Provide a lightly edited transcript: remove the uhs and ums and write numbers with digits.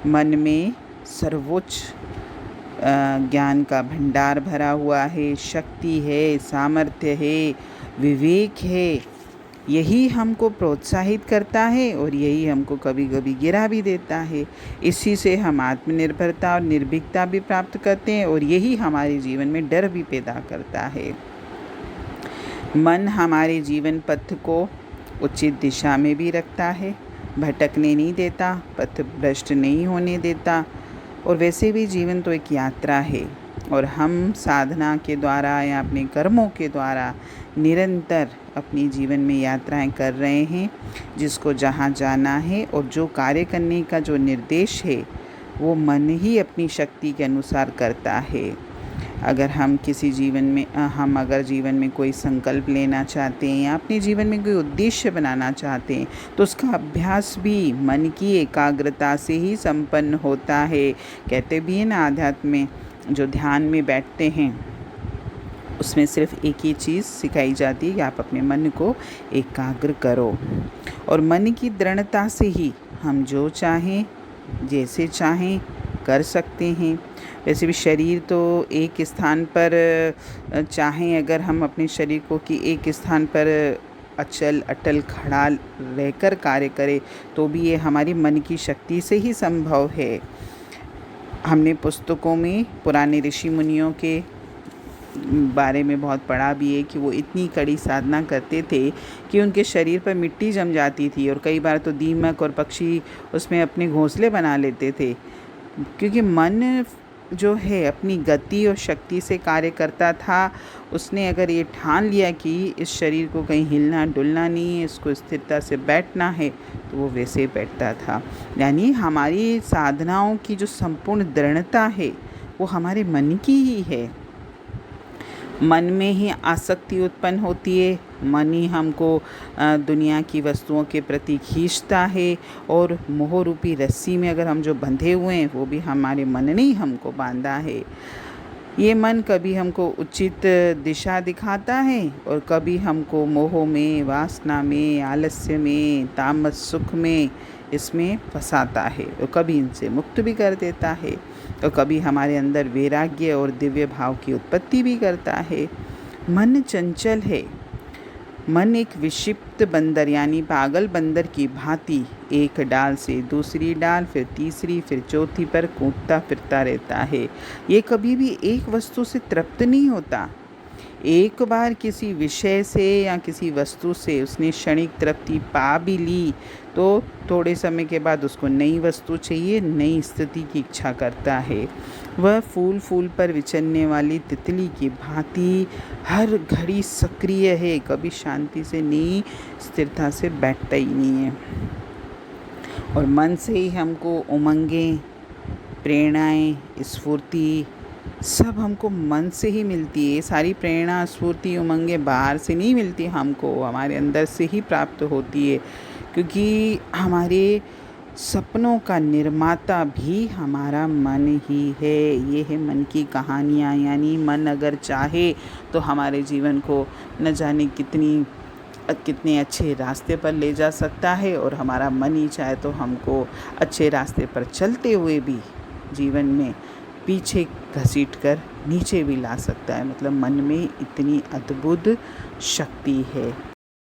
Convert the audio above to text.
मन में सर्वोच्च ज्ञान का भंडार भरा हुआ है, शक्ति है, सामर्थ्य है, विवेक है। यही हमको प्रोत्साहित करता है और यही हमको कभी कभी गिरा भी देता है। इसी से हम आत्मनिर्भरता और निर्भीकता भी प्राप्त करते हैं और यही हमारे जीवन में डर भी पैदा करता है। मन हमारे जीवन पथ को उचित दिशा में भी रखता है, भटकने नहीं देता, पथ भ्रष्ट नहीं होने देता। और वैसे भी जीवन तो एक यात्रा है और हम साधना के द्वारा या अपने कर्मों के द्वारा निरंतर अपने जीवन में यात्राएं कर रहे हैं। जिसको जहाँ जाना है और जो कार्य करने का जो निर्देश है वो मन ही अपनी शक्ति के अनुसार करता है। अगर हम अगर जीवन में कोई संकल्प लेना चाहते हैं या अपने जीवन में कोई उद्देश्य बनाना चाहते हैं तो उसका अभ्यास भी मन की एकाग्रता से ही संपन्न होता है। कहते भी हैं ना, आध्यात्म में जो ध्यान में बैठते हैं उसमें सिर्फ एक ही चीज़ सिखाई जाती है कि आप अपने मन को एकाग्र करो। और मन की दृढ़ता से ही हम जो चाहें जैसे चाहें कर सकते हैं। वैसे भी शरीर तो एक स्थान पर चाहें अगर हम अपने शरीर को कि एक स्थान पर अचल अटल खड़ा रहकर कार्य करें तो भी ये हमारी मन की शक्ति से ही संभव है। हमने पुस्तकों में पुराने ऋषि मुनियों के बारे में बहुत पढ़ा भी है कि वो इतनी कड़ी साधना करते थे कि उनके शरीर पर मिट्टी जम जाती थी और कई बार तो दीमक और पक्षी उसमें अपने घोंसले बना लेते थे, क्योंकि मन जो है अपनी गति और शक्ति से कार्य करता था। उसने अगर ये ठान लिया कि इस शरीर को कहीं हिलना डुलना नहीं है, इसको स्थिरता से बैठना है, तो वो वैसे ही बैठता था। यानी हमारी साधनाओं की जो संपूर्ण दृढ़ता है वो हमारे मन की ही है। मन में ही आसक्ति उत्पन्न होती है, मन ही हमको दुनिया की वस्तुओं के प्रति खींचता है और मोह रूपी रस्सी में अगर हम जो बंधे हुए हैं वो भी हमारे मन ने ही हमको बांधा है। ये मन कभी हमको उचित दिशा दिखाता है और कभी हमको मोह में, वासना में, आलस्य में, तामस सुख में इसमें फंसाता है और कभी इनसे मुक्त भी कर देता है और कभी हमारे अंदर वैराग्य और दिव्य भाव की उत्पत्ति भी करता है। मन चंचल है। मन एक विक्षिप्त बंदर यानी पागल बंदर की भांति एक डाल से दूसरी डाल, फिर तीसरी, फिर चौथी पर कूदता फिरता रहता है। ये कभी भी एक वस्तु से तृप्त नहीं होता। एक बार किसी विषय से या किसी वस्तु से उसने क्षणिक तृप्ति पा भी ली तो थोड़े समय के बाद उसको नई वस्तु चाहिए, नई स्थिति की इच्छा करता है। वह फूल फूल पर विचरने वाली तितली की भांति हर घड़ी सक्रिय है, कभी शांति से नहीं, स्थिरता से बैठता ही नहीं है। और मन से ही हमको उमंगें, प्रेरणाएं, स्फूर्ति सब हमको मन से ही मिलती है। सारी प्रेरणा, स्फूर्ति, उमंगें बाहर से नहीं मिलती, हमको हमारे अंदर से ही प्राप्त होती है, क्योंकि हमारे सपनों का निर्माता भी हमारा मन ही है। ये है मन की कहानियाँ। यानी मन अगर चाहे तो हमारे जीवन को न जाने कितने अच्छे रास्ते पर ले जा सकता है और हमारा मन ही चाहे तो हमको अच्छे रास्ते पर चलते हुए भी जीवन में पीछे घसीट कर नीचे भी ला सकता है। मतलब मन में इतनी अद्भुत शक्ति है।